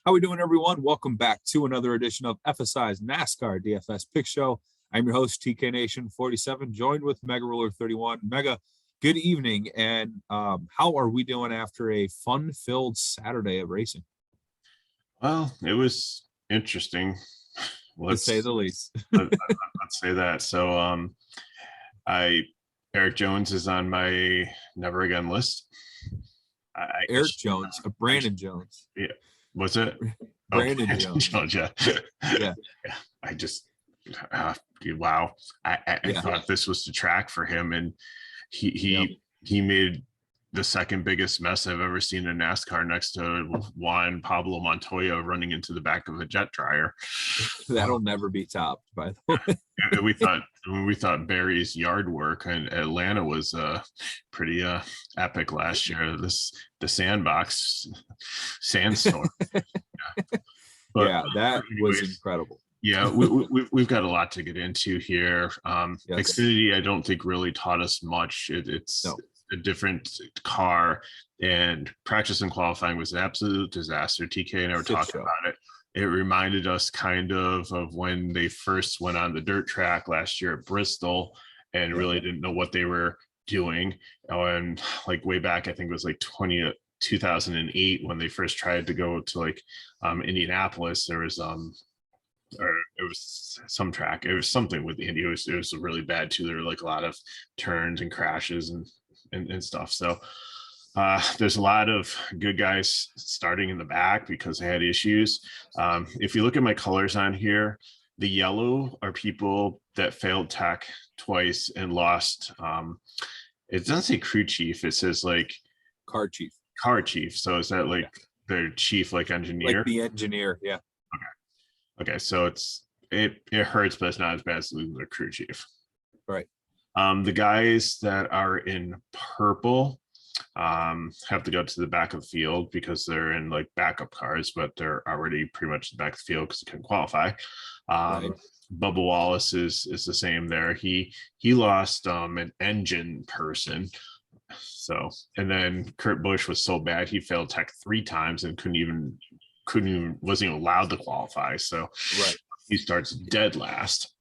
How we doing, everyone? Welcome back to another edition of FSI's NASCAR DFS Pick Show. I'm your host, TK Nation 47, joined with Mega Ruler 31. Mega, good evening, and how are we doing after a fun-filled Saturday of racing? Well, it was interesting. Let's say the least. let's say that. So, Eric Jones is on my never again list. Eric Jones, Brandon Jones. Yeah, was it? Brandon Jones. Yeah. Yeah. I just, wow. I thought this was the track for him, and he made the second biggest mess I've ever seen in NASCAR, next to Juan Pablo Montoya running into the back of a jet dryer. That'll never be topped, by the way. we thought Barry's yard work in Atlanta was pretty epic last year. The sandbox sandstorm. Yeah, that was incredible. Yeah, we've got a lot to get into here. Yes. Xfinity, I don't think really taught us much. It's a different car, and practice and qualifying was an absolute disaster. TK and I were talking about it. It reminded us kind of when they first went on the dirt track last year at Bristol and really didn't know what they were doing. And like way back, I think it was like 2008 when they first tried to go to like Indianapolis. There was or it was some track. It was something with Indy. It was really bad too. There were like a lot of turns and crashes and stuff. So there's a lot of good guys starting in the back because they had issues. If you look at my colors on here, the yellow are people that failed tech twice and lost. It doesn't say crew chief. It says like car chief. So is that like their chief, like engineer? Like the engineer, yeah. Okay. So it hurts, but it's not as bad as losing their crew chief. Right. The guys that are in purple have to go to the back of the field because they're in like backup cars, but they're already pretty much the back of the field because they couldn't qualify. Right. Bubba Wallace is the same there. He lost an engine person. So, and then Kurt Busch was so bad he failed tech 3 times and wasn't even allowed to qualify. So he starts dead last.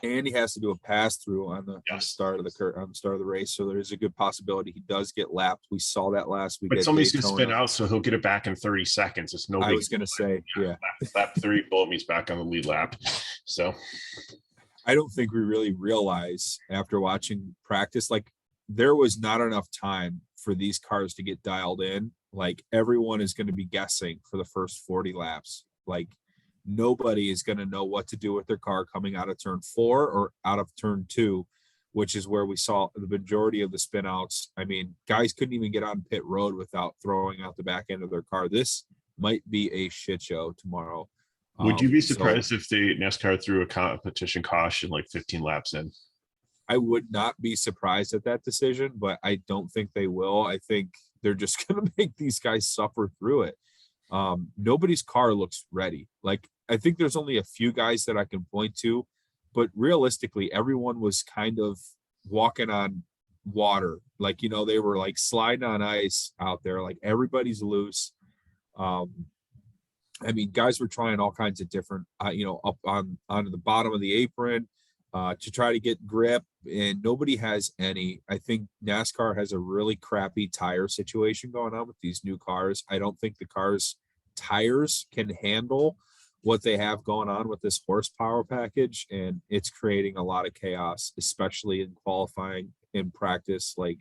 And he has to do a pass through on the start of the race. So there is a good possibility he does get lapped. We saw that last week. But somebody's going to spin out, so he'll get it back in 30 seconds. It's no big. I was going to say, lap 3, Bullme's back on the lead lap. So I don't think we really realize after watching practice, like there was not enough time for these cars to get dialed in. Like everyone is going to be guessing for the first 40 laps. Like nobody is going to know what to do with their car coming out of turn 4 or out of turn 2, which is where we saw the majority of the spin outs. I mean, guys couldn't even get on pit road without throwing out the back end of their car. This might be a shit show tomorrow. Would you be surprised if the NASCAR threw a competition caution like 15 laps in? I would not be surprised at that decision, but I don't think they will. I think they're just going to make these guys suffer through it. Nobody's car looks ready. Like, I think there's only a few guys that I can point to, but realistically, everyone was kind of walking on water. Like, they were like sliding on ice out there. Like everybody's loose. I mean, guys were trying all kinds of different, up onto the bottom of the apron to try to get grip, and nobody has any. I think NASCAR has a really crappy tire situation going on with these new cars. I don't think the cars' tires can handle what they have going on with this horsepower package, and it's creating a lot of chaos, especially in qualifying, in practice. Like,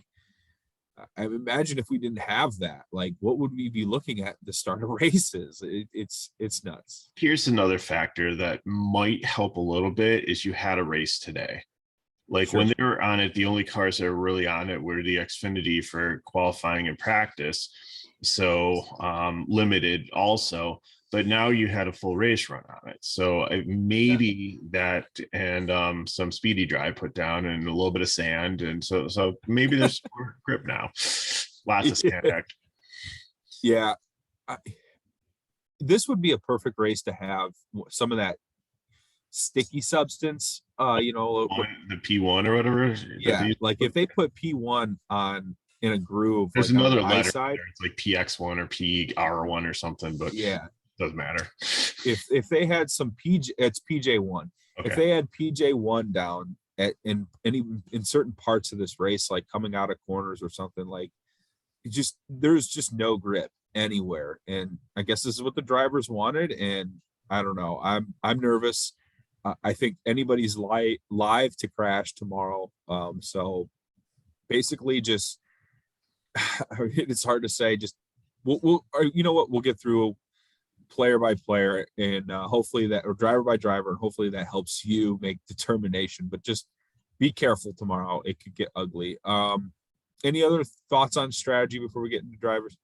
I imagine if we didn't have that, like what would we be looking at the start of races? It's nuts. Here's another factor that might help a little bit is you had a race today. Like when they were on it, the only cars that were really on it were the Xfinity for qualifying and practice. So limited also, but now you had a full race run on it. So maybe that and some speedy dry put down and a little bit of sand. And so maybe there's more grip now. Lots of sand act. Yeah. This would be a perfect race to have some of that sticky substance, the P1 or whatever. Yeah, like if they put P1 on in a groove, there's like another letter side, it's like PX1 or PR1 or something, but yeah, Doesn't matter. If they had some it's PJ1. Okay. If they had PJ1 down in certain parts of this race, like coming out of corners or something, like there's just no grip anywhere. And I guess this is what the drivers wanted. And I don't know. I'm nervous. I think anybody's live to crash tomorrow. So basically just it's hard to say. Just we'll you know what, we'll get through player by player and hopefully that, or driver by driver, and hopefully that helps you make determination. But just be careful tomorrow. It could get ugly. Any other thoughts on strategy before we get into drivers?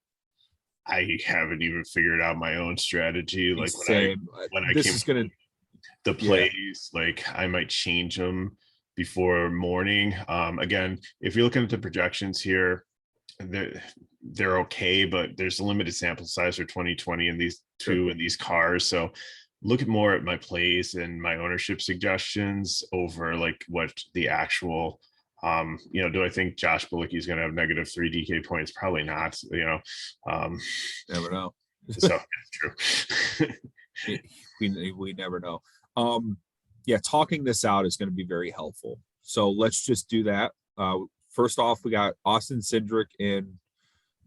I haven't even figured out my own strategy. Like when I this came is gonna the plays, like I might change them before morning. Again, if you're looking at the projections here, they're okay, but there's a limited sample size for 2020 in these two in these cars. So look at more at my plays and my ownership suggestions over like what the actual do I think Josh Bilicki is going to have -3 DK points? Probably not. Never know. So true. we never know. Yeah, talking this out is going to be very helpful. So let's just do that. First off, we got Austin Cindric in.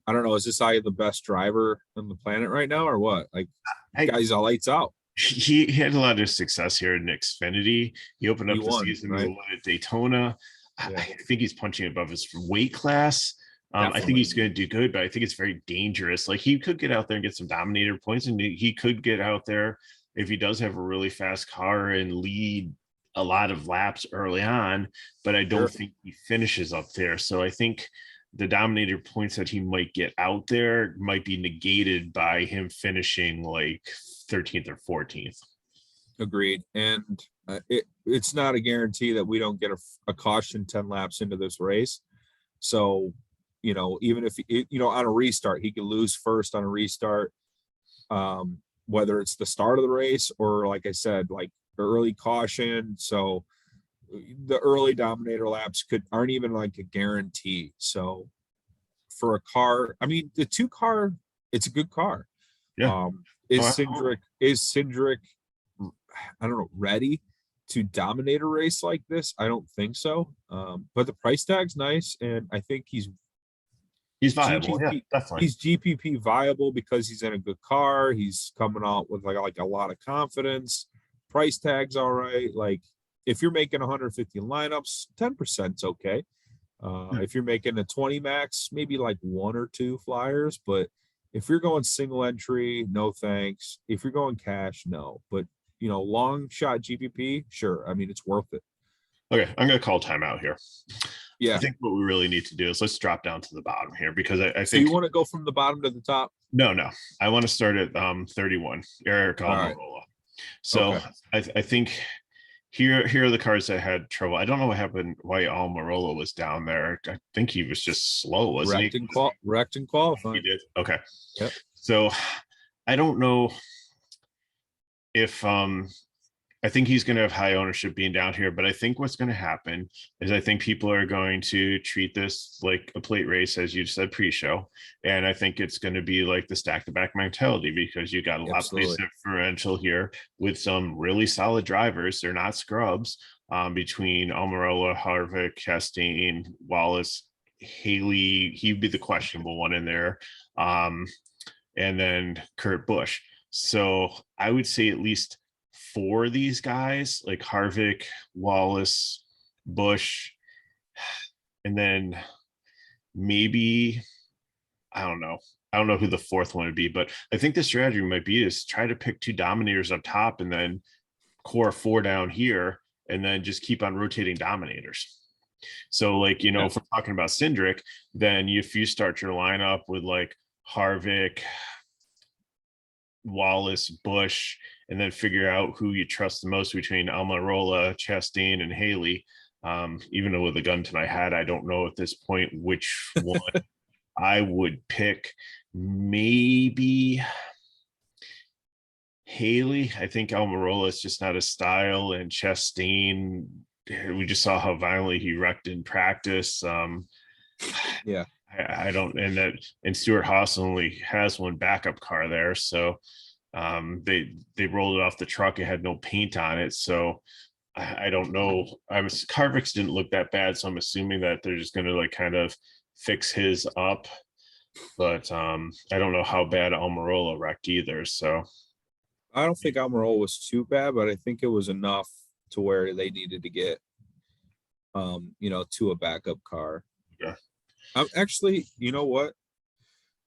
I don't know. Is this guy the best driver on the planet right now, or what? Like, guy's all lights out. He had a lot of success here in Xfinity. He opened up the season with at Daytona. Yeah. I think he's punching above his weight class. I think he's going to do good, but I think it's very dangerous. Like he could get out there and get some dominator points, and he could get out there if he does have a really fast car and lead a lot of laps early on. But I don't think he finishes up there. So I think the dominator points that he might get out there might be negated by him finishing like 13th or 14th. Agreed. And it's not a guarantee that we don't get a caution 10 laps into this race. So, even if, on a restart, he could lose first on a restart, whether it's the start of the race or, like I said, like early caution. So the early dominator laps aren't even like a guarantee. So for a car, I mean, the 2-car, it's a good car. Yeah. Is Cindric, I don't know, ready to dominate a race like this? I don't think so. But the price tag's nice, and I think he's viable. GPP, definitely. He's GPP viable because he's in a good car. He's coming out with like a lot of confidence. Price tag's all right. Like if you're making 150 lineups, 10%'s okay. If you're making a 20 max, maybe like 1 or 2 flyers. But if you're going single entry, no thanks. If you're going cash, no. But long shot GPP, sure. I mean, it's worth it. Okay, I'm going to call timeout here. Yeah. I think what we really need to do is let's drop down to the bottom here because I think. So you want to go from the bottom to the top? No. I want to start at 31, Eric Almirola. Right. So okay. I think here are the cars that had trouble. I don't know what happened, why Almirola was down there. I think he was just slow, wasn't he? Wrecked and qualifying. He did. Okay. Yep. So I don't know if I think he's going to have high ownership being down here, but I think what's going to happen is I think people are going to treat this like a plate race, as you said pre-show, and I think it's going to be like the stack-to-back mentality because you got a lot of differential here with some really solid drivers. They're not scrubs between Almirola, Harvick, Chastain, Wallace, Haley. He'd be the questionable one in there, and then Kurt Busch. So I would say at least 4 of these guys, like Harvick, Wallace, Busch, and then maybe I don't know who the 4th one would be, but I think the strategy might be is try to pick 2 dominators up top and then core 4 down here, and then just keep on rotating dominators. So like, if we're talking about Cindric, then if you start your lineup with like Harvick, Wallace, Busch, and then figure out who you trust the most between Almirola, Chastain, and Haley. Even though with a gun to my head, I don't know at this point which one I would pick. Maybe Haley. I think Almirola is just not a style, and Chastain, we just saw how violently he wrecked in practice. Yeah. I don't, and Stuart Haas only has one backup car there, so They rolled it off the truck. It had no paint on it, so I don't know. Carvix didn't look that bad, so I'm assuming that they're just going to like kind of fix his up. But I don't know how bad Almirola wrecked either. So I don't think Almirola was too bad, but I think it was enough to where they needed to get, to a backup car. yeah. I'm actually, you know what?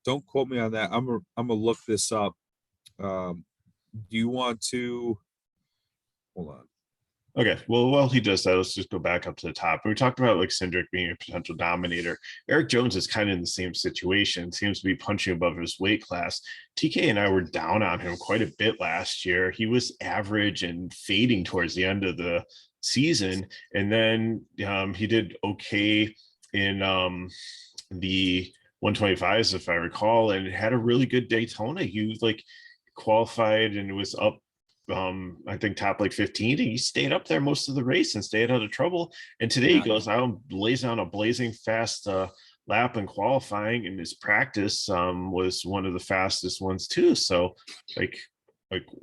Don't quote me on that. I'm gonna look this up. Do you want to hold on? Okay, well, while he does that, let's just go back up to the top. We talked about like Cindric being a potential dominator. Eric Jones is kind of in the same situation, seems to be punching above his weight class. TK and I were down on him quite a bit last year. He was average and fading towards the end of the season. And then he did okay in the 125s, if I recall, and had a really good Daytona. He like qualified and was up I think top like 15, and he stayed up there most of the race and stayed out of trouble. And today he goes out and lays down a blazing fast lap in qualifying, and his practice was one of the fastest ones too. So like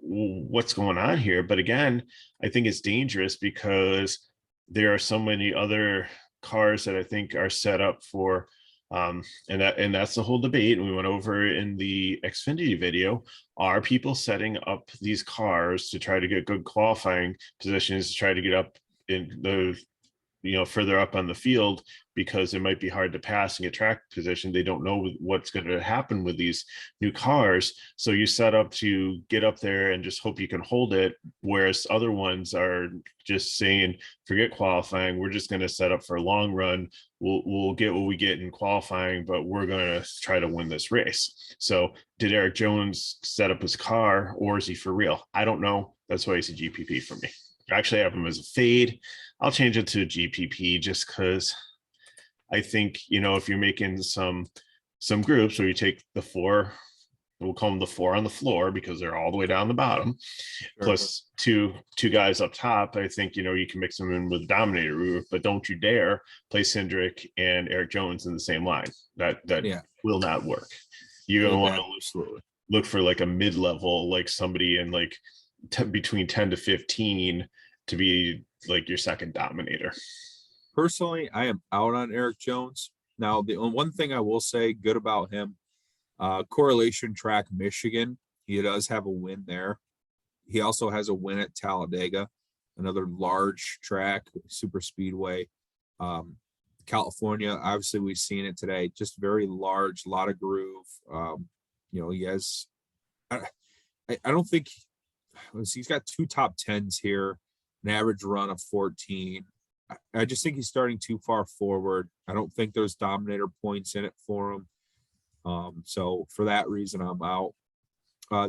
what's going on here? But again, I think it's dangerous because there are so many other cars that I think are set up for and that's the whole debate. And we went over in the Xfinity video. Are people setting up these cars to try to get good qualifying positions, to try to get up in the further up on the field because it might be hard to pass and get track position? They don't know what's going to happen with these new cars, so you set up to get up there and just hope you can hold it, whereas other ones are just saying forget qualifying, we're just going to set up for a long run. We'll get what we get in qualifying, but we're going to try to win this race. So did Eric Jones set up his car, or is he for real? I don't know. That's why he's a GPP for me. Actually, I have him as a fade. I'll change it to a GPP just because I think, if you're making some groups where you take the four, we'll call them the four on the floor because they're all the way down the bottom, plus two guys up top. I think, you can mix them in with Dominator, but don't you dare play Cindric and Eric Jones in the same line. That will not work. You're going to want to look for like a mid-level, like somebody in like between 10 to 15 to be like your second dominator. Personally, I am out on Eric Jones. Now, the one thing I will say good about him, Correlation Track Michigan, he does have a win there. He also has a win at Talladega, another large track, super speedway. California, obviously we've seen it today, just very large, a lot of groove. He has, I don't think, he's got 2 top 10s here, an average run of 14. I just think he's starting too far forward. I don't think there's dominator points in it for him. So for that reason, I'm out.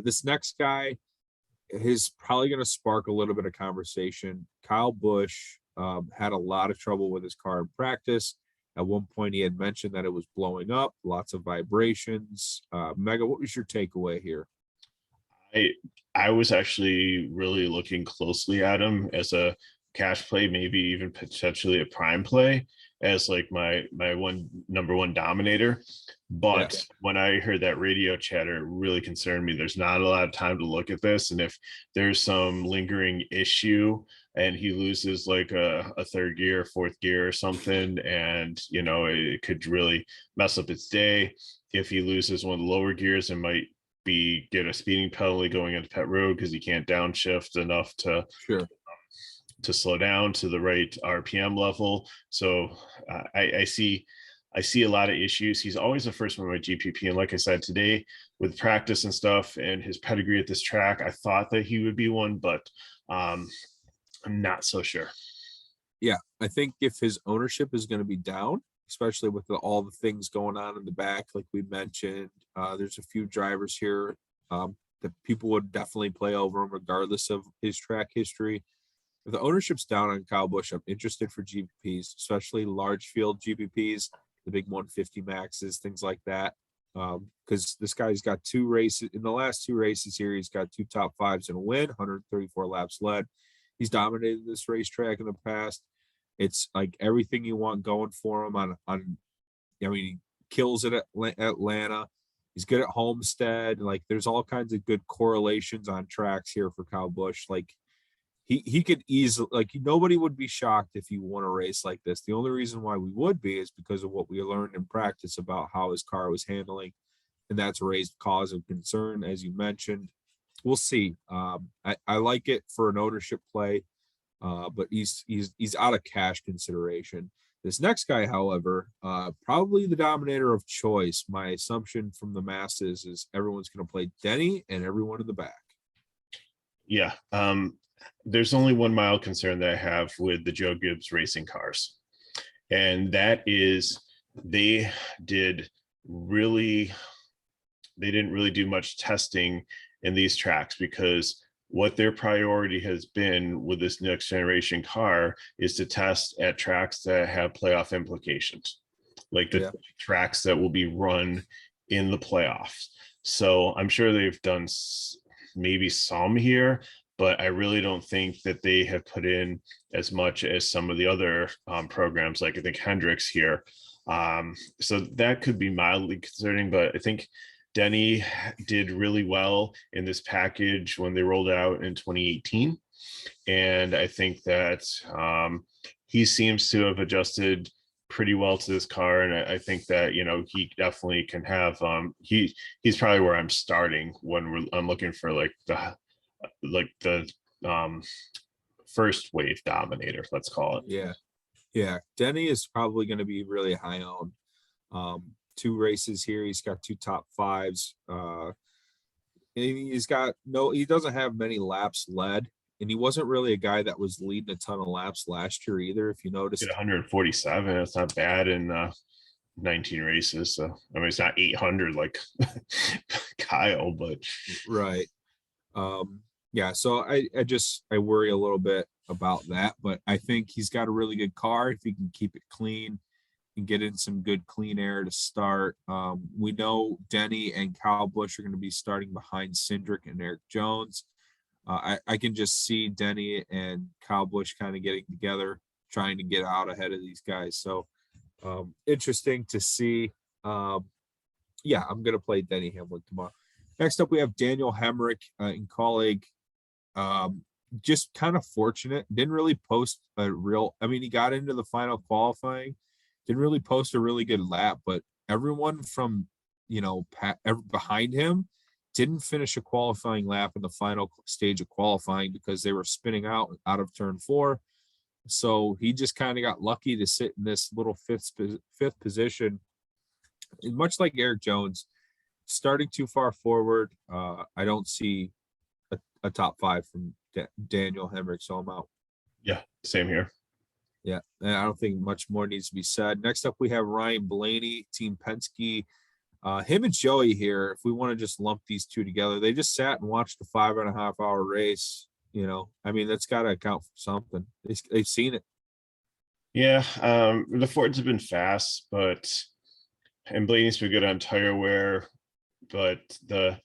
This next guy is probably going to spark a little bit of conversation. Kyle Busch had a lot of trouble with his car in practice. At one point, he had mentioned that it was blowing up, lots of vibrations. Mega, what was your takeaway here? I was actually really looking closely at him as a cash play, maybe even potentially a prime play as like my number one dominator. But when I heard that radio chatter, it really concerned me. There's not a lot of time to look at this, and if there's some lingering issue and he loses like a third gear, fourth gear or something, and it could really mess up its day. If he loses one of the lower gears, it might get a speeding penalty going into pet road because he can't downshift enough to slow down to the right RPM level. So I see a lot of issues. He's always the first one with GPP. And like I said, today with practice and stuff and his pedigree at this track, I thought that he would be one, but I'm not so sure. Yeah, I think if his ownership is going to be down, especially with all the things going on in the back, like we mentioned, there's a few drivers here that people would definitely play over him regardless of his track history. If the ownership's down on Kyle Busch, I'm interested for GPPs, especially large field GPPs, the big 150 maxes, things like that. Because this guy's got 2 races in the last 2 races here. He's got 2 top 5s and a win, 134 laps led. He's dominated this racetrack in the past. It's like everything you want going for him on he kills it at Atlanta. He's good at Homestead. Like there's all kinds of good correlations on tracks here for Kyle Busch. Like he could easily, like nobody would be shocked if he won a race like this. The only reason why we would be is because of what we learned in practice about how his car was handling, and that's raised cause of concern, as you mentioned. We'll see. I like it for an ownership play, but he's out of cash consideration. This next guy, however, probably the dominator of choice. My assumption from the masses is everyone's going to play Denny and everyone in the back. Yeah. There's only one mild concern that I have with the Joe Gibbs racing cars, and that is they didn't really do much testing in these tracks, because what their priority has been with this next generation car is to test at tracks that have playoff implications, like the tracks that will be run in the playoffs. So I'm sure they've done maybe some here, but I really don't think that they have put in as much as some of the other programs, like I think Hendricks here. So that could be mildly concerning, but I think Denny did really well in this package when they rolled it out in 2018. And I think that he seems to have adjusted pretty well to this car. And I think that, he definitely can have, he's probably where I'm starting when I'm looking for like the first wave dominator, let's call it. Yeah. Denny is probably going to be really high owned. 2 races here. He's got 2 top 5s. He doesn't have many laps led, and he wasn't really a guy that was leading a ton of laps last year either. If you noticed, 147, that's not bad in 19 races. So I mean, it's not 800 like Kyle, but right. Yeah, so I worry a little bit about that, but I think he's got a really good car if he can keep it clean and get in some good clean air to start. We know Denny and Kyle Busch are going to be starting behind Cindric and Eric Jones. I can just see Denny and Kyle Busch kind of getting together, trying to get out ahead of these guys. So interesting to see. I'm going to play Denny Hamlin tomorrow. Next up, we have Daniel Hemrick in colleague. Just kind of fortunate. Didn't really post he got into the final qualifying. Didn't really post a really good lap, but everyone from, behind him didn't finish a qualifying lap in the final stage of qualifying because they were spinning out of turn 4. So he just kind of got lucky to sit in this little fifth position. And much like Eric Jones, starting too far forward, I don't see a top 5 from Daniel Hemrick, so I'm out. Yeah, same here. Yeah, and I don't think much more needs to be said. Next up, we have Ryan Blaney, Team Penske. Him and Joey here, if we want to just lump these two together, they just sat and watched a 5.5-hour race. That's got to account for something. They've seen it. Yeah, the Fords have been fast, and Blaney's been good on tire wear, but the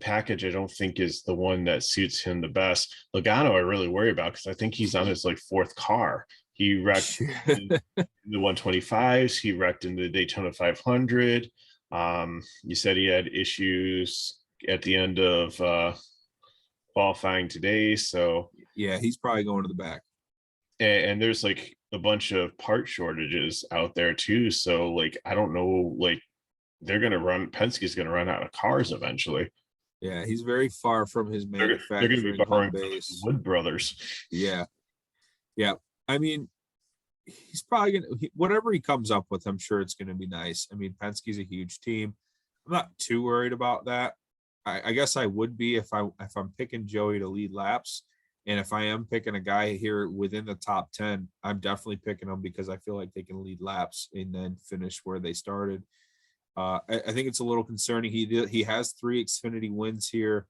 package I don't think is the one that suits him the best. Logano I really worry about because I think he's on his 4th car. He wrecked in the 125s. He wrecked in the Daytona 500. You said he had issues at the end of qualifying today. So yeah, he's probably going to the back. And there's a bunch of part shortages out there too. So I don't know, Penske's going to run out of cars eventually. Yeah, he's very far from his manufacturing. They're going to be borrowing base. Wood Brothers. Yeah. He's probably going to, whatever he comes up with, I'm sure it's going to be nice. Penske's a huge team. I'm not too worried about that. I guess I would be if I'm picking Joey to lead laps. And if I am picking a guy here within the top 10, I'm definitely picking him because I feel like they can lead laps and then finish where they started. I think it's a little concerning. He has 3 Xfinity wins here.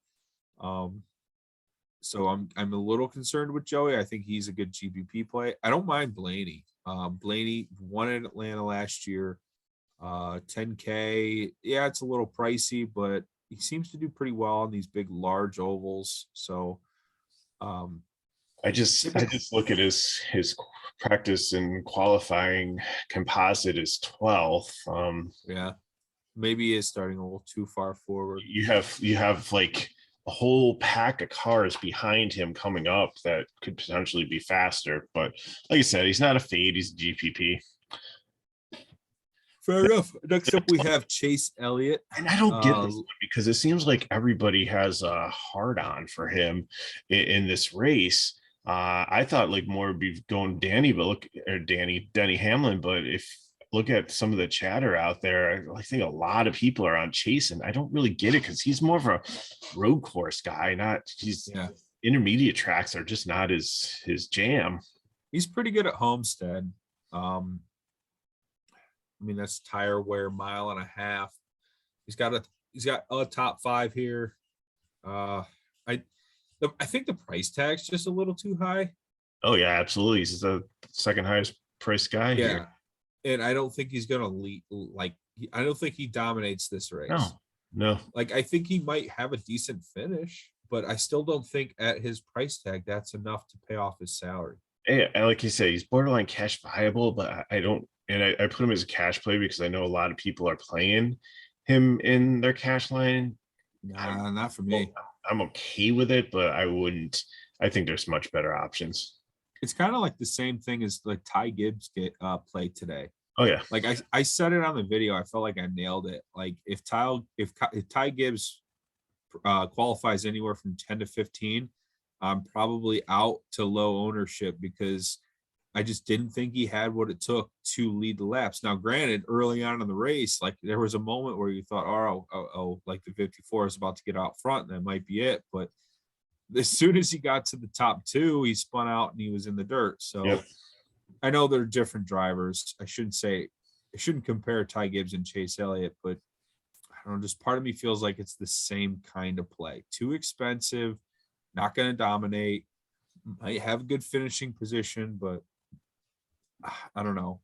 So I'm a little concerned with Joey. I think he's a good GPP play. I don't mind Blaney. Blaney won in Atlanta last year. 10K. Yeah, it's a little pricey, but he seems to do pretty well on these big, large ovals. So I just look at his practice and qualifying composite is 12th. Yeah. Maybe he is starting a little too far forward. You have like a whole pack of cars behind him coming up that could potentially be faster. But like I said, he's not a fade, he's a GPP. Fair enough. Next up, we have Chase Elliott. And I don't get this one because it seems like everybody has a hard on for him in this race. I thought like more would be going Denny Hamlin. But if look at some of the chatter out there, I think a lot of people are on Chase, and I don't really get it because he's more of a road course guy. Intermediate tracks are just not his jam. He's pretty good at Homestead. I mean, that's tire wear 1.5 miles. He's got a top 5 here. I think the price tag's just a little too high. Oh yeah, absolutely. He's the second highest price guy here. And I don't think he's gonna lead. I don't think he dominates this race. No. Like, I think he might have a decent finish, but I still don't think at his price tag that's enough to pay off his salary. Yeah, like you said, he's borderline cash viable, but I don't. And I put him as a cash play because I know a lot of people are playing him in their cash line. Nah, not for me. I'm okay with it, but I wouldn't. I think there's much better options. It's kind of like the same thing as like Ty Gibbs play today. Oh yeah, like I said it on the video. I felt like I nailed it. Like if Ty Gibbs qualifies anywhere from 10 to 15, I'm probably out to low ownership because I just didn't think he had what it took to lead the laps. Now, granted, early on in the race, like there was a moment where you thought, oh, like the 54 is about to get out front, and that might be it. But as soon as he got to the top 2, he spun out and he was in the dirt. So yep. I know they're different drivers. I shouldn't compare Ty Gibbs and Chase Elliott, but I don't know, just part of me feels like it's the same kind of play. Too expensive, not going to dominate, might have a good finishing position, but I don't know.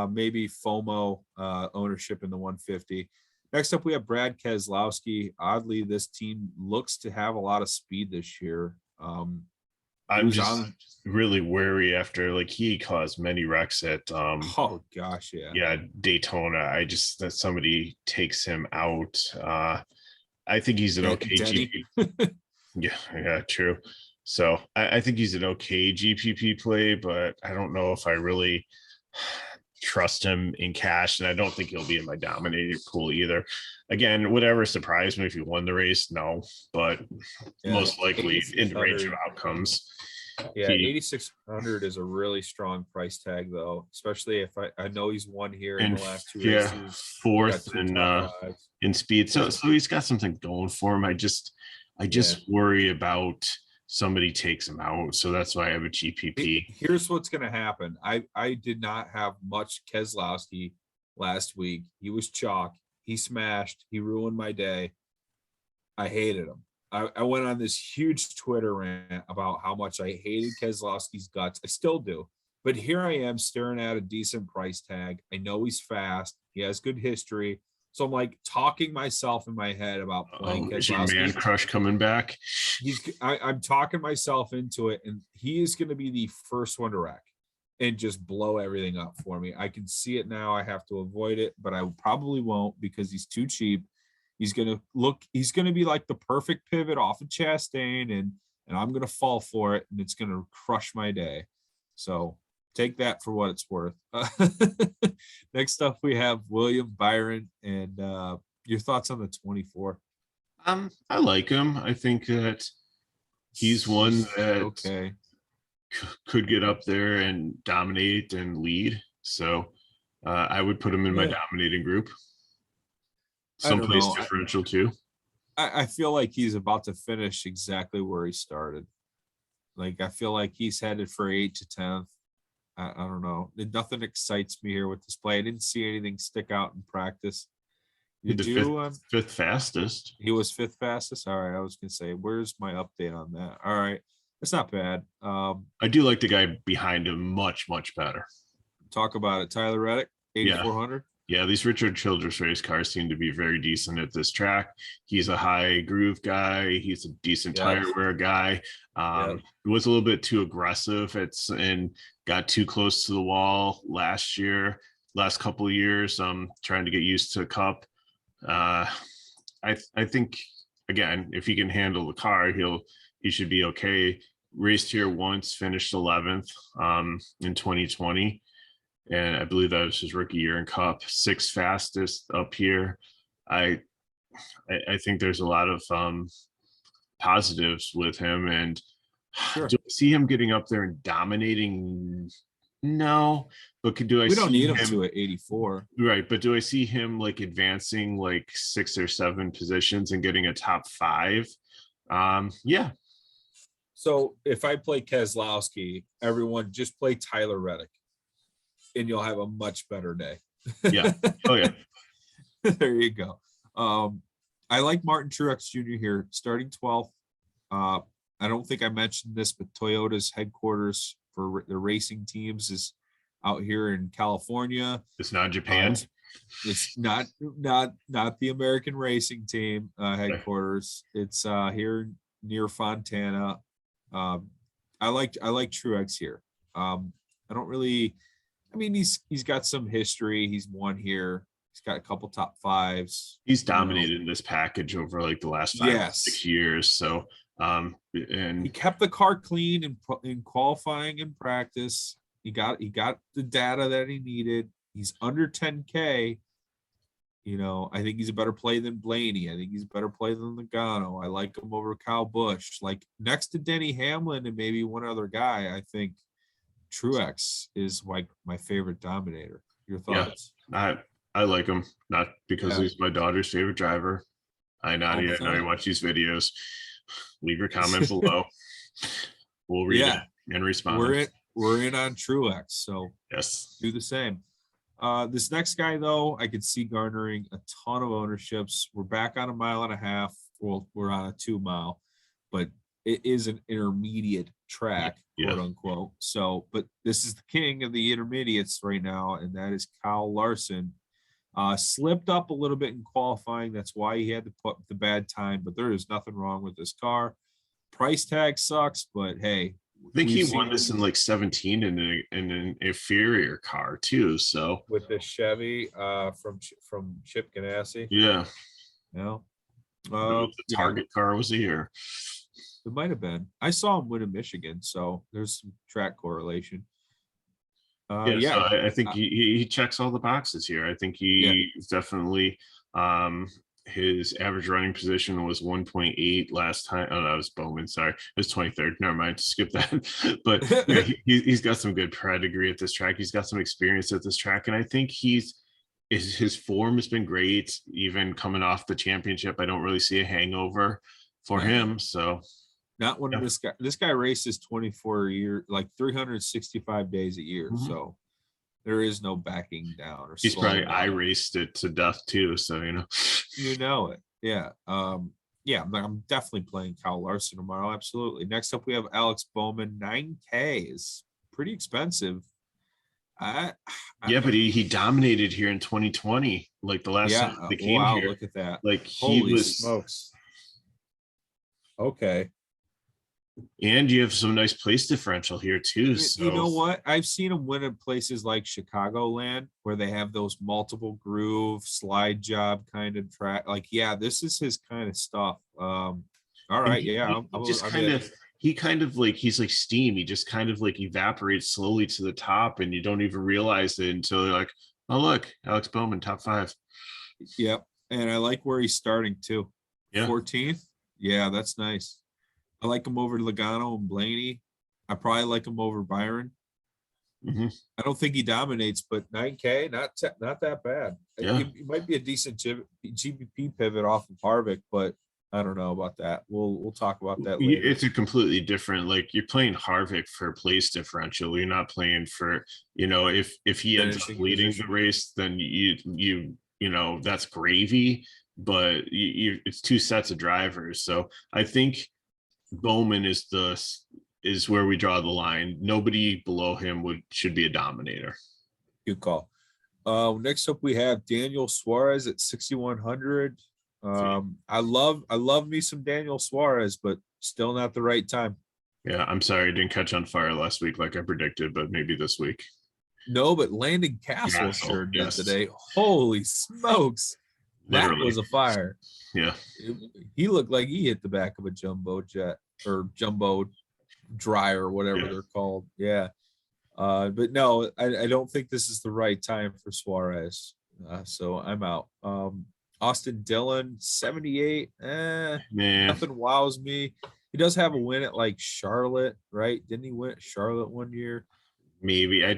Maybe FOMO ownership in the 150. Next up, we have Brad Keselowski. Oddly, this team looks to have a lot of speed this year. I'm just really wary after like he caused many wrecks at Daytona. That somebody takes him out. I think he's an okay GP. yeah, true. So I think he's an okay GPP play, but I don't know if I really trust him in cash, and I don't think he'll be in my dominated pool either. Again, whatever surprised me if he won the race, no, but most likely in the range of outcomes. Yeah, 8,600 is a really strong price tag, though, especially if I know he's won here in the last 2 races. Fourth in speed. So he's got something going for him. I just worry about somebody takes him out. So that's why I have a GPP. Here's what's going to happen. I did not have much Keselowski last week. He was chalk. He smashed. He ruined my day. I hated him. I went on this huge Twitter rant about how much I hated Keselowski's guts. I still do. But here I am staring at a decent price tag. I know he's fast. He has good history. So I'm like talking myself in my head about playing Keselowski. Is your man crush coming back? I'm talking myself into it, and he is going to be the first one to wreck and just blow everything up for me. I can see it now. I have to avoid it, but I probably won't because he's too cheap. He's going to be like the perfect pivot off of Chastain, and I'm going to fall for it, and it's going to crush my day. So take that for what it's worth. Next up, we have William Byron, and your thoughts on the 24? I like him. I think that he's one that could get up there and dominate and lead. So I would put him in my dominating group. Someplace differential too. I feel like he's about to finish exactly where he started. Like, I feel like he's headed for 8 to 10th. I don't know. Nothing excites me here with this play. I didn't see anything stick out in practice. Fifth fastest. He was 5th fastest. All right. I was going to say, where's my update on that? All right. It's not bad. I do like the guy behind him much, much better. Talk about it. Tyler Reddick, 8,400. Yeah, these Richard Childress race cars seem to be very decent at this track. He's a high groove guy. He's a decent tire wear guy. He was a little bit too aggressive and got too close to the wall last couple of years. Trying to get used to Cup. I think again, if he can handle the car, he should be okay. Raced here once, finished 11th in 2020, and I believe that was his rookie year in Cup. 6th fastest up here. I think there's a lot of positives with him, and Sure. do I see him getting up there and dominating? No, but we don't need him to at 84, right? But do I see him like advancing like 6 or 7 positions and getting a top 5? Yeah. So if I play Keselowski, everyone just play Tyler Reddick, and you'll have a much better day. Yeah. Oh yeah. There you go. I like Martin Truex Jr. here, starting 12th. I don't think I mentioned this, but Toyota's headquarters for the racing teams is out here in California. It's not Japan. It's not the American racing team headquarters. It's here near Fontana. I like Truex here. I don't really. I mean, he's got some history. He's won here. He's got a couple top 5s. He's dominated in this package over like the last 5 or 6 years. So, and he kept the car clean in qualifying and practice. He got the data that he needed. He's under 10K. I think he's a better play than Blaney. I think he's a better play than Logano. I like him over Kyle Busch. Like next to Denny Hamlin and maybe one other guy, I think Truex is like my favorite dominator. Your thoughts? Yeah, I like him, not because he's my daughter's favorite driver. I know you watch these videos. Leave your comment below. We'll read it and respond. We're in on Truex, so yes, do the same. This next guy, though, I could see garnering a ton of ownerships. We're back on 1.5 miles. Well, we're on a 2 mile, but it is an intermediate track, quote unquote. So, but this is the king of the intermediates right now, and that is Kyle Larson. Slipped up a little bit in qualifying. That's why he had to put the bad time, but there is nothing wrong with this car. Price tag sucks, but hey. I think he won this in like 17 in an inferior car too. So with the Chevy from Chip Ganassi. Yeah. The target car was here. It might have been. I saw him win in Michigan, so there's some track correlation. So I think he checks all the boxes here. I think he's definitely his average running position was 1.8 last time. Oh, that was Bowman. Sorry, it was 23rd. Never mind. Skip that. But he's got some good pedigree at this track. He's got some experience at this track, and I think his form has been great. Even coming off the championship, I don't really see a hangover for him. So. Not when this guy races 24 years, like 365 days a year. Mm-hmm. So there is no backing down. Or he's probably I raced it to death too. So you know it. Yeah. I'm definitely playing Kyle Larson tomorrow. Absolutely. Next up we have Alex Bowman. 9K is pretty expensive. But he dominated here in 2020, like the last time they came here. Look at that. Like holy smokes. Okay. And you have some nice place differential here too. So. You know what? I've seen him win in places like Chicagoland where they have those multiple groove slide job kind of track. Like, this is his kind of stuff. All right. He's like steam. He just kind of like evaporates slowly to the top and you don't even realize it until you're like, oh, look, Alex Bowman, top 5. Yep. And I like where he's starting too. 14th. Yeah, that's nice. I like him over Logano and Blaney. I probably like him over Byron. Mm-hmm. I don't think he dominates, but 9K, not that bad. Yeah. He might be a decent GBP pivot off of Harvick, but I don't know about that. We'll talk about that later. It's a completely different. Like you're playing Harvick for place differential. You're not playing for if he ends up leading the race, then you that's gravy. But it's 2 sets of drivers, so I think. Bowman is where we draw the line. Nobody below him should be a dominator. Good call. Next up we have Daniel Suarez at 6,100. I love me some Daniel Suarez, but still not the right time. Yeah, I'm sorry I didn't catch on fire last week like I predicted, but maybe this week. No, but Landon Castle sure did today. Holy smokes. That Literally. was a fire. Yeah. He looked like he hit the back of a jumbo jet or jumbo dryer, whatever they're called. Yeah. But no, I don't think this is the right time for Suarez. So I'm out. Austin Dillon, 78. Man, Nothing wows me. He does have a win at like Charlotte, right? Didn't he win at Charlotte one year? maybe I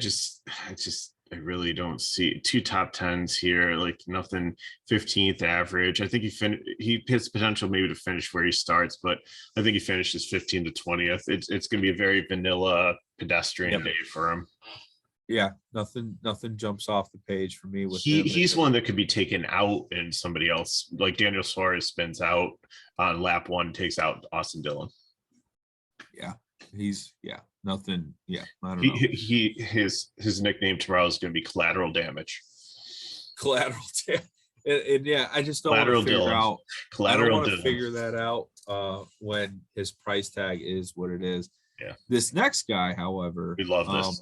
really don't see two top tens here. Like nothing 15th average. I think he hits potential maybe to finish where he starts, but I think he finishes 15 to 20th. It's going to be a very vanilla pedestrian day for him. Yeah, nothing jumps off the page for me with him. He's one that could be taken out and somebody else like Daniel Suarez spins out on lap 1, takes out Austin Dillon. Yeah, nothing. Yeah, I don't know. His nickname tomorrow is going to be collateral damage. Collateral damage. And yeah, I just don't want to figure out. I don't want to figure that out when his price tag is what it is. Yeah. This next guy, however, we love this.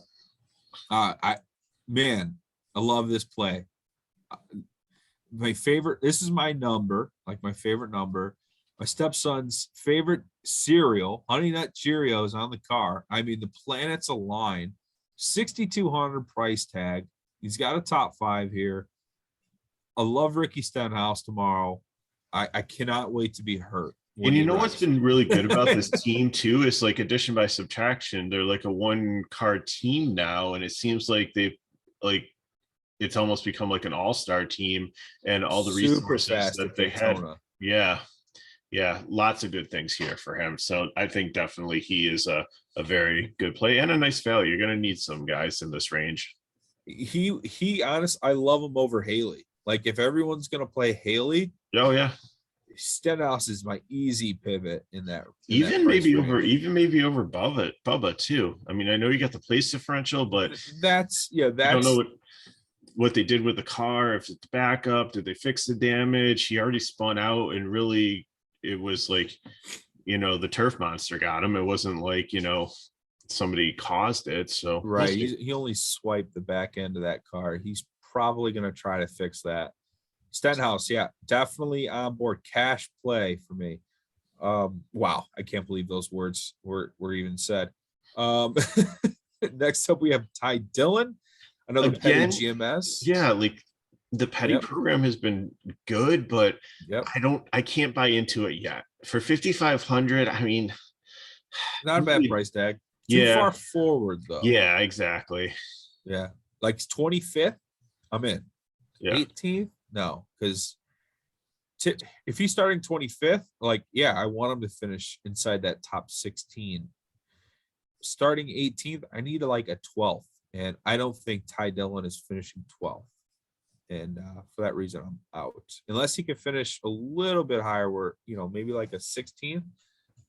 I love this play. My favorite. This is my number, like my favorite number. My stepson's favorite cereal, Honey Nut Cheerios, on the car. I mean, the planets align. 6,200 price tag. He's got a top 5 here. I love Ricky Stenhouse tomorrow. I cannot wait to be hurt. And you know what's been really good about this team too is like addition by subtraction. They're like a 1-car team now, and it seems like they've like it's almost become like an all-star team, and all the resources that they had. Yeah, lots of good things here for him. So I think definitely he is a very good play and a nice value. You're going to need some guys in this range. He honest, I love him over Haley. Like if everyone's going to play Haley, oh yeah, Stenhouse is my easy pivot in that. Even maybe over Bubba too. I mean, I know you got the place differential, but that's I don't know what they did with the car. If it's backup, did they fix the damage? He already spun out, and really, it was like, the turf monster got him. It wasn't like somebody caused it. So right, he only swiped the back end of that car. He's probably going to try to fix that. Stenhouse, yeah, definitely on board. Cash play for me. Wow, I can't believe those words were even said. Next up, we have Ty Dillon, another petty GMS. Yeah, like the petty program has been good, but I can't buy into it yet. For 5,500, I mean, not a bad price tag. Too far forward though. Yeah, exactly. Yeah, like 25th, I'm in. 18th. No, because if he's starting 25th, like, I want him to finish inside that top 16. Starting 18th, I need like a 12th, and I don't think Ty Dillon is finishing 12th. And for that reason, I'm out. Unless he can finish a little bit higher, where maybe like a 16th,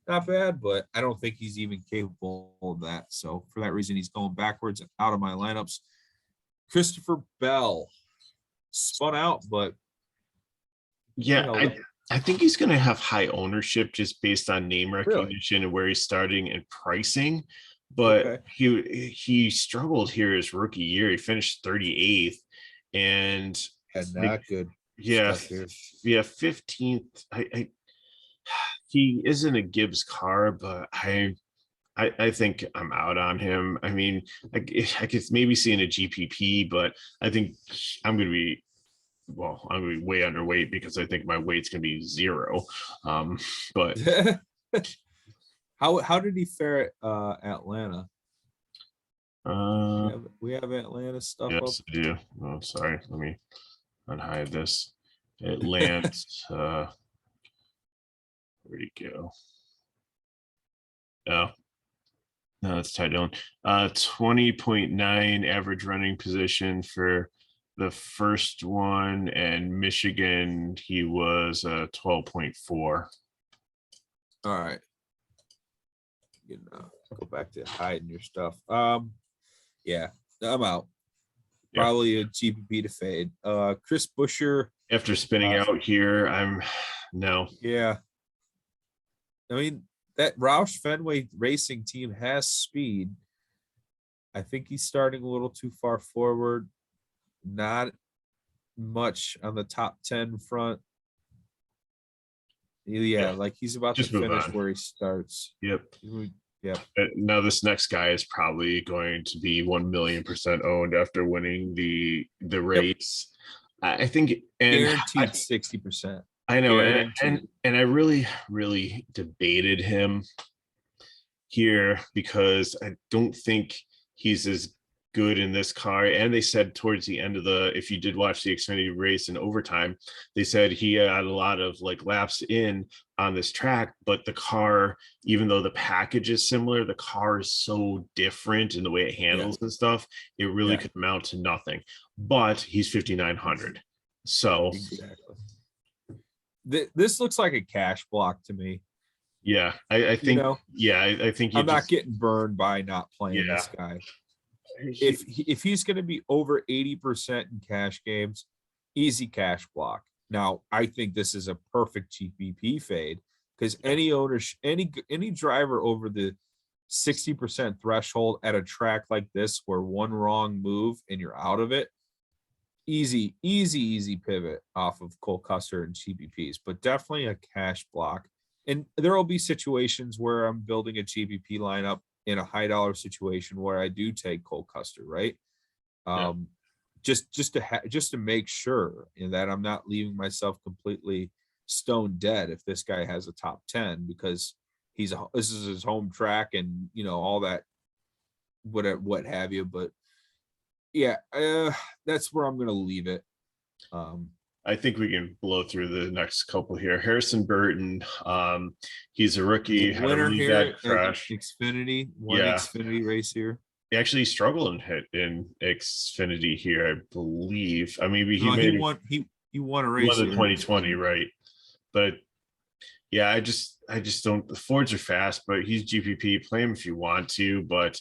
not bad, but I don't think he's even capable of that. So for that reason, he's going backwards and out of my lineups. Christopher Bell. Spun out, but I think he's going to have high ownership just based on name recognition and where he's starting and pricing. But he struggled here his rookie year. He finished 38th and not good. 15th. He isn't a Gibbs car, but I think I'm out on him. I mean, I could maybe see in a GPP, but I think I'm going to be way underweight because I think my weight's going to be 0. But how did he fare at Atlanta? We have Atlanta stuff. Yes, up. I do. Oh, sorry. Let me unhide this. Atlanta. Where'd he go? Oh. No, it's Ty Dillon. 20.9 average running position for the first one, and Michigan, he was 12.4. All right. Go back to hiding your stuff. Yeah, I'm out. Probably a GPP to fade. Chris Buescher. After spinning out here, no. Yeah. I mean, that Roush Fenway Racing team has speed. I think he's starting a little too far forward. Not much on the top 10 front. Yeah, like he's about to Just move finish on. where he starts. Yep. Yep. Now this next guy is probably going to be 1,000,000% owned after winning the race. I think, and Guaranteed 60%. I know, Guaranteed. and I really debated him here because I don't think he's as good in this car. And they said towards the end of if you did watch the Xfinity race in overtime, they said he had a lot of like laps in on this track, but the car, even though the package is similar, the car is so different in the way it handles and stuff, it really could amount to nothing. But he's 5,900. So exactly. This looks like a cash block to me. Yeah, I think, I think I'm not getting burned by not playing this guy. If he's going to be over 80% in cash games, easy cash block. Now, I think this is a perfect GPP fade because any owner, any driver over the 60% threshold at a track like this, where one wrong move and you're out of it, easy pivot off of Cole Custer and GPPs, but definitely a cash block. And there will be situations where I'm building a GPP lineup in a high dollar situation where I do take Cole Custer, right? Just to make sure that I'm not leaving myself completely stone dead if this guy has a top 10, because this is his home track and all that, what have you. But yeah, that's where I'm gonna leave it. I think we can blow through the next couple here. Harrison Burton, he's a rookie, had a really bad crash. Xfinity, Xfinity race here. He actually struggled in Xfinity here, I believe. I mean, he won a race. He won the 2020, right? But yeah, I just don't. The Fords are fast, but he's GPP. Play him if you want to, but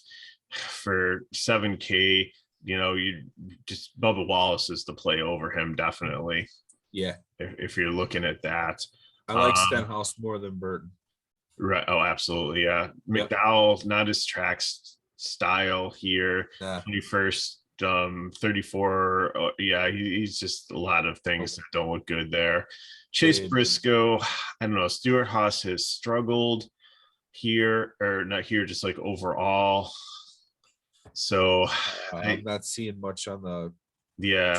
for 7K. You just Bubba Wallace is the play over him, definitely. Yeah. If you're looking at that. I like Stenhouse more than Burton. Right. Oh, absolutely. Yeah. Yep. McDowell, not his track style here. 21st, 34. Yeah, he's just a lot of things that don't look good there. Chase Briscoe, I don't know. Stuart Haas has struggled here, or not here, just like overall. So I'm not seeing much on the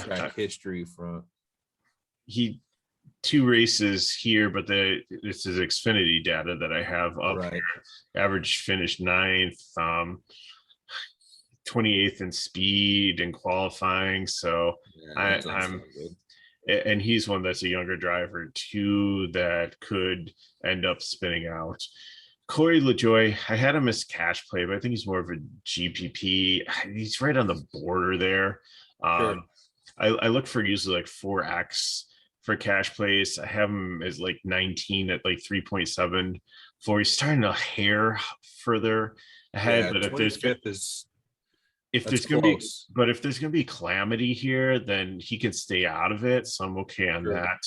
track history front. He 2 races here, but this is Xfinity data that I have up here. Average finish 9th, 28th in speed and qualifying. So and he's one that's a younger driver too that could end up spinning out. Corey LaJoie, I had him as cash play, but I think he's more of a GPP. He's right on the border there. I look for usually like 4x for cash plays. I have him as like 19 at like 3.7 for. He's starting a hair further ahead, but if there's gonna be calamity here, then he can stay out of it. So I'm okay on that.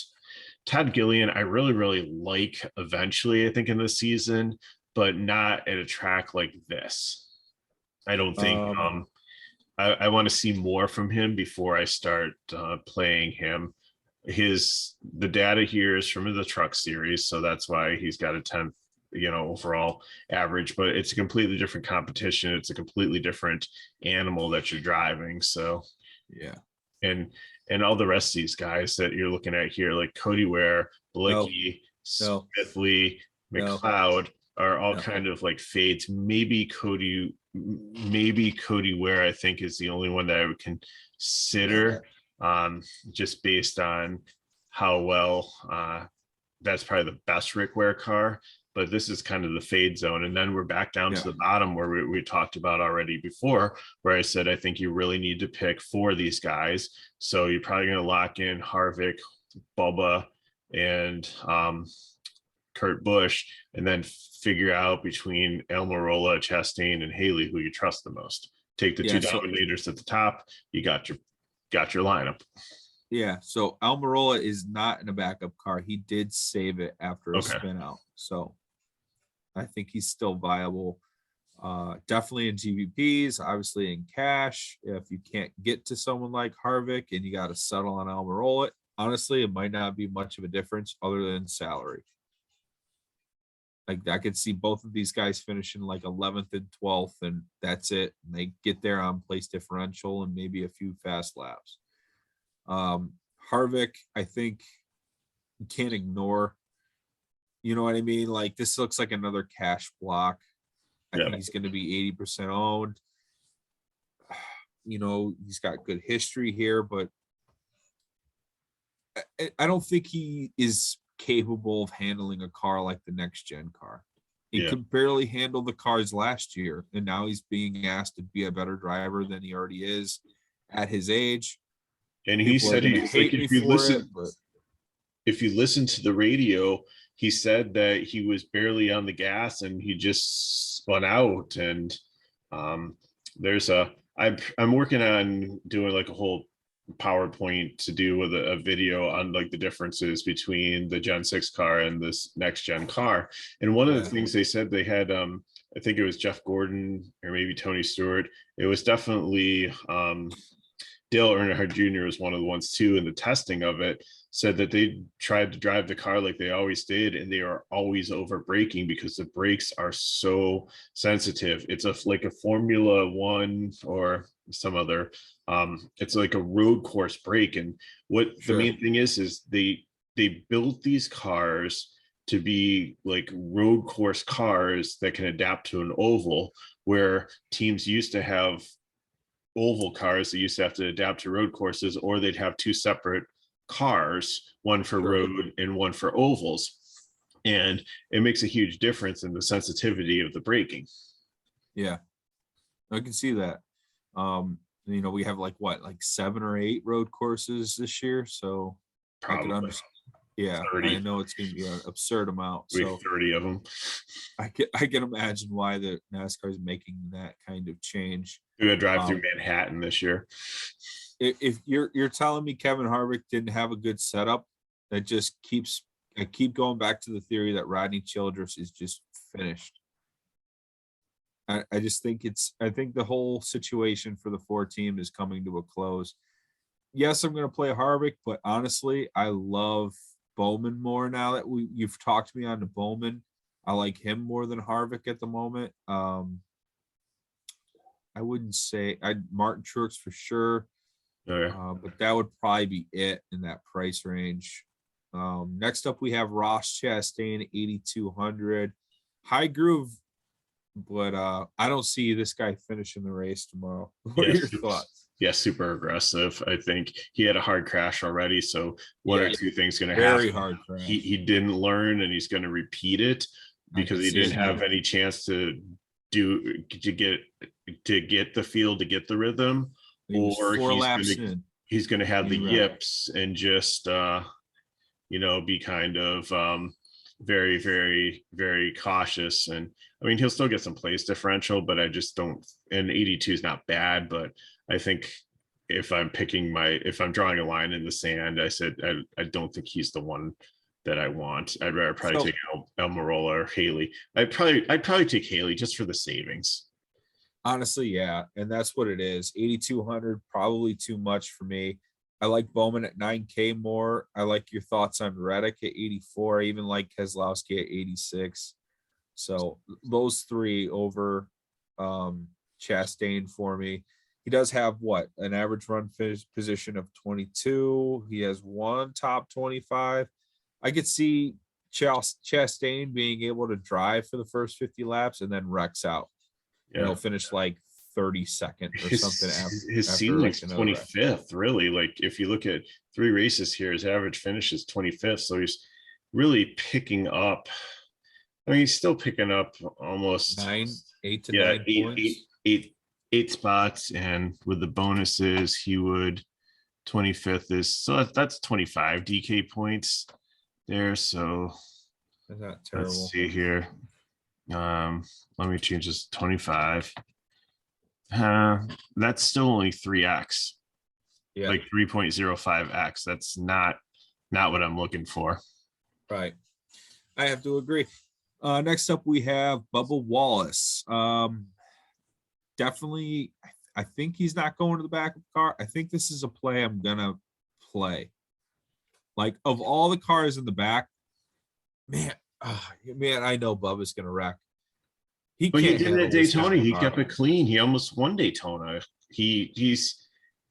Todd Gillian, I really like eventually, I think, in the season, but not at a track like this. I don't think. I want to see more from him before I start playing him. The data here is from the Truck Series, so that's why he's got a 10th, overall average. But it's a completely different competition. It's a completely different animal that you're driving. So yeah, and all the rest of these guys that you're looking at here, like Cody Ware, Blicky, Smithley, McLeod, are all kind of like fades. Maybe Cody Ware, I think, is the only one that I would consider, just based on how well that's probably the best Rick Ware car. But this is kind of the fade zone. And then we're back down to the bottom where we talked about already before, where I said I think you really need to pick 4 of these guys. So you're probably going to lock in Harvick, Bubba, and Kurt Busch, and then figure out between Almirola, Chastain, and Haley who you trust the most. Take the 2 dominators at the top. You got your lineup. Yeah, so Almirola is not in a backup car. He did save it after a spin out. So I think he's still viable. Definitely in GPPs, obviously in cash. If you can't get to someone like Harvick and you got to settle on Almirola, honestly, it might not be much of a difference other than salary. Like I could see both of these guys finishing like 11th and 12th, and that's it. And they get there on place differential and maybe a few fast laps. Harvick, I think you can't ignore. You know what I mean? Like this looks like another cash block. I think he's going to be 80% owned. You know, he's got good history here, but I don't think he is capable of handling a car like the next gen car. He could barely handle the cars last year, and now he's being asked to be a better driver than he already is at his age. And he said he's like, if you listen to the radio, he said that he was barely on the gas and he just spun out. And I'm working on doing like a whole PowerPoint to do with a video on like the differences between the Gen 6 car and this next gen car. And one of the things they said they had, I think it was Jeff Gordon or maybe Tony Stewart. It was definitely Dale Earnhardt Jr. was one of the ones too in the testing of it, said that they tried to drive the car like they always did, and they are always over braking because the brakes are so sensitive. It's like a Formula One or some other, it's like a road course brake. And what the main thing is they built these cars to be like road course cars that can adapt to an oval, where teams used to have oval cars that used to have to adapt to road courses, or they'd have two separate cars, one for road and one for ovals. And it makes a huge difference in the sensitivity of the braking. Yeah, I can see that. You know, we have like 7 or 8 road courses this year, so probably. I can understand. Yeah, 30. I know it's going to be an absurd amount. So 30 of them. I can imagine why the NASCAR is making that kind of change. We're gonna drive through Manhattan this year. If you're telling me Kevin Harvick didn't have a good setup, that just I keep going back to the theory that Rodney Childress is just finished. I just think I think the whole situation for the 4 team is coming to a close. Yes, I'm going to play Harvick, but honestly, I love Bowman more now that you've talked me on to Bowman. I like him more than Harvick at the moment. I wouldn't say Martin Truex for sure, but that would probably be it in that price range. Next up, we have Ross Chastain, 8,200. High groove, but I don't see this guy finishing the race tomorrow. What are your thoughts? Yeah, super aggressive. I think he had a hard crash already, so one or two things going to happen. Very hard crash. He didn't learn, and he's going to repeat it because he didn't have any chance to get the feel, to get the rhythm, or he's going to have the yips and just be kind of very, very, very cautious. And I mean, he'll still get some place differential, but I just don't. And 82 is not bad, but I think if I'm drawing a line in the sand, I said I don't think he's the one that I want. I'd rather probably take Almirola or Haley. I'd probably take Haley just for the savings. Honestly, yeah, and that's what it is. 8,200 probably too much for me. I like Bowman at 9K more. I like your thoughts on Reddick at 84. I even like Keselowski at 86. So those 3 over Chastain for me. He does have an average run position of 22. He has 1 top 25. I could see Chastain being able to drive for the first 50 laps and then wrecks out. Yeah. He'll finish like 32nd or something. His ceiling's 25th, really. Like if you look at 3 races here, his average finish is 25th. So he's really picking up. I mean, he's still picking up almost 8 to 9 points. 8 spots, and with the bonuses, he would 25th is so that's 25 DK points there. So that's not terrible. Let's see here. Let me change this to 25. That's still only 3x. Yeah, like 3.05x. That's not what I'm looking for. Right. I have to agree. Next up, we have Bubba Wallace. Definitely, I think he's not going to the back of the car. I think this is a play I'm gonna play. Like, of all the cars in the back, man, man, I know Bubba's gonna wreck. He But he can't did handle at this kind Daytona. of He car. kept it clean. He almost won Daytona. He's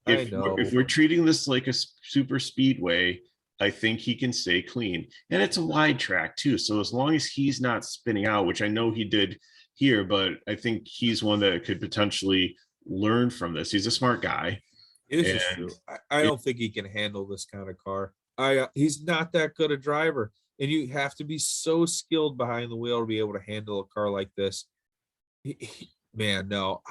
I if know. we're treating this like a super speedway, I think he can stay clean. And it's a wide track too. So as long as he's not spinning out, which I know he did here, but I think he's one that could potentially learn from this. He's a smart guy. This is And true. I don't think he can handle this kind of car. He's not that good a driver, and you have to be so skilled behind the wheel to be able to handle a car like this. Man, no.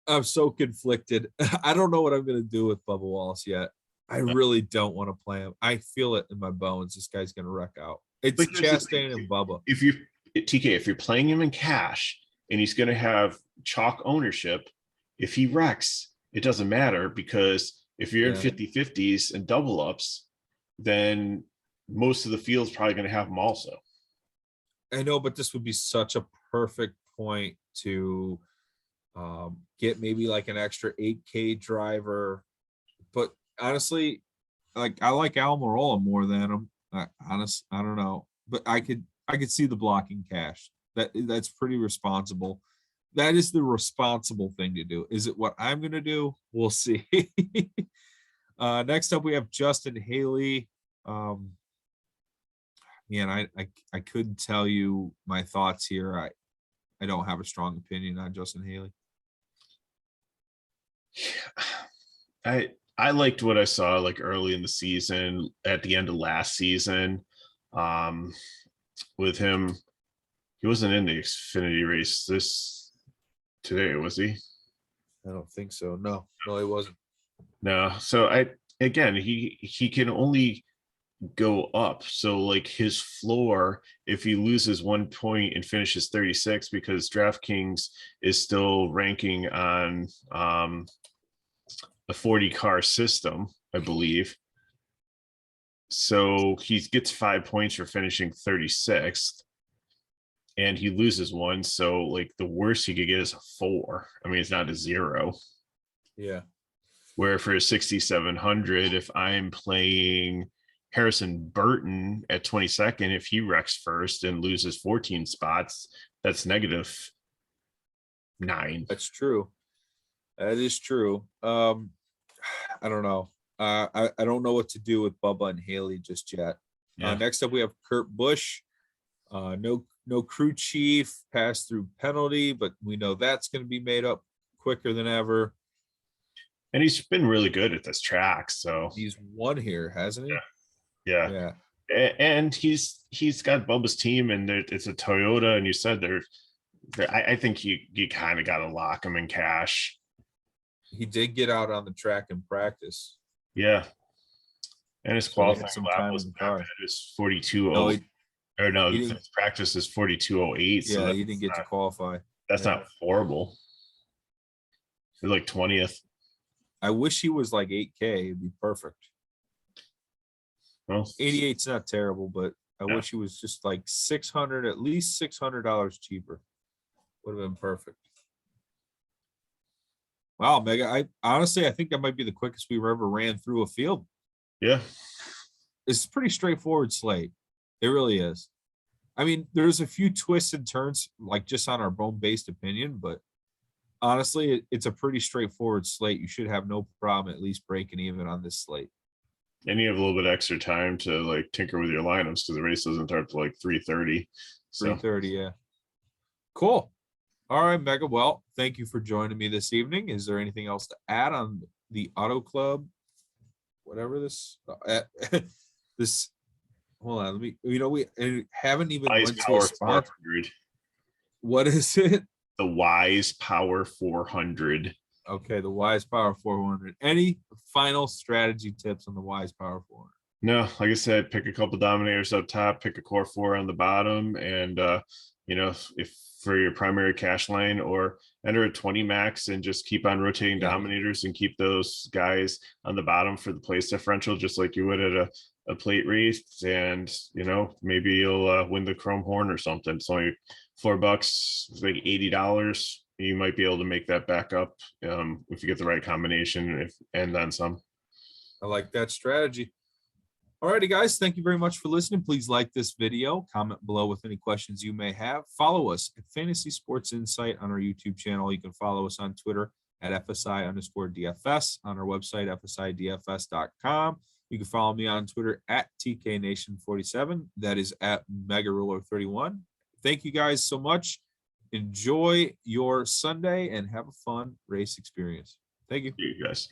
I'm so conflicted. I don't know what I'm going to do with Bubba Wallace yet. I really don't want to play him. I feel it in my bones. This guy's going to wreck out. It's Chastain and Bubba. If you TK, if you're playing him in cash and he's going to have chalk ownership, if he wrecks, it doesn't matter, because if you're in 50-50s and double ups, then most of the field's probably going to have him also. I know, but this would be such a perfect point to get maybe like an extra 8K driver. But honestly, like, I like Almirola more than him. I don't know, but I could see the blocking cash. That's pretty responsible. That is the responsible thing to do. Is it what I'm going to do? We'll see. Next up, we have Justin Haley. Man, I couldn't tell you my thoughts here. I don't have a strong opinion on Justin Haley. I liked what I saw like early in the season, at the end of last season. With him, he wasn't in the Xfinity race today, was he? I don't think so. No, he wasn't. No. So he can only go up. So like his floor, if he loses 1 point and finishes 36, because DraftKings is still ranking on a 40 car system, I believe. So he gets 5 points for finishing 36th, and he loses one. So like the worst he could get is a 4. I mean, it's not a 0. Yeah. Where for 6,700, if I'm playing Harrison Burton at 22nd, if he wrecks first and loses 14 spots, that's -9. That's true. That is true. I don't know. I don't know what to do with Bubba and Haley just yet. Yeah. Next up, we have Kurt Busch. No crew chief, pass through penalty, but we know that's going to be made up quicker than ever. And he's been really good at this track. So he's won here, hasn't he? Yeah. And he's got Bubba's team, and it's a Toyota. And you said I think you kind of got to lock him in cash. He did get out on the track in practice. Yeah. And his qualifying lap was 42.0. Or no, his practice is 42.08. Yeah, he didn't get to qualify. That's not horrible. He's like 20th. I wish he was like 8K. It'd be perfect. Well, 88's not terrible, but I wish he was just like 600, at least $600 cheaper. Would have been perfect. Wow, Mega. I honestly think that might be the quickest we've ever ran through a field. Yeah. It's a pretty straightforward slate. It really is. I mean, there's a few twists and turns, like just on our bone-based opinion, but honestly, it's a pretty straightforward slate. You should have no problem at least breaking even on this slate. And you have a little bit extra time to like tinker with your lineups, because the race doesn't start to like 3:30. 3:30, yeah. Cool. All right, Mega. Well, thank you for joining me this evening. Is there anything else to add on the Auto Club? Whatever this, this. Hold on, let me. We haven't even went to a spot. What is it? The Wise Power 400. Okay, the Wise Power 400. Any final strategy tips on the Wise Power 400? No, like I said, pick a couple dominators up top, pick a core 4 on the bottom, and if for your primary cash line, or enter a 20 max and just keep on rotating dominators and keep those guys on the bottom for the place differential, just like you would at a plate race, and maybe you'll win the Chrome Horn or something. It's only $4. It's like $80. You might be able to make that back up if you get the right combination, and then some. I like that strategy. Alrighty, guys, thank you very much for listening. Please like this video, comment below with any questions you may have. Follow us at Fantasy Sports Insight on our YouTube channel. You can follow us on Twitter at FSI_DFS, on our website, FSIDFS.com. You can follow me on Twitter at TKNation47. That is at MegaRuler31. Thank you guys so much. Enjoy your Sunday and have a fun race experience. Thank you. You guys.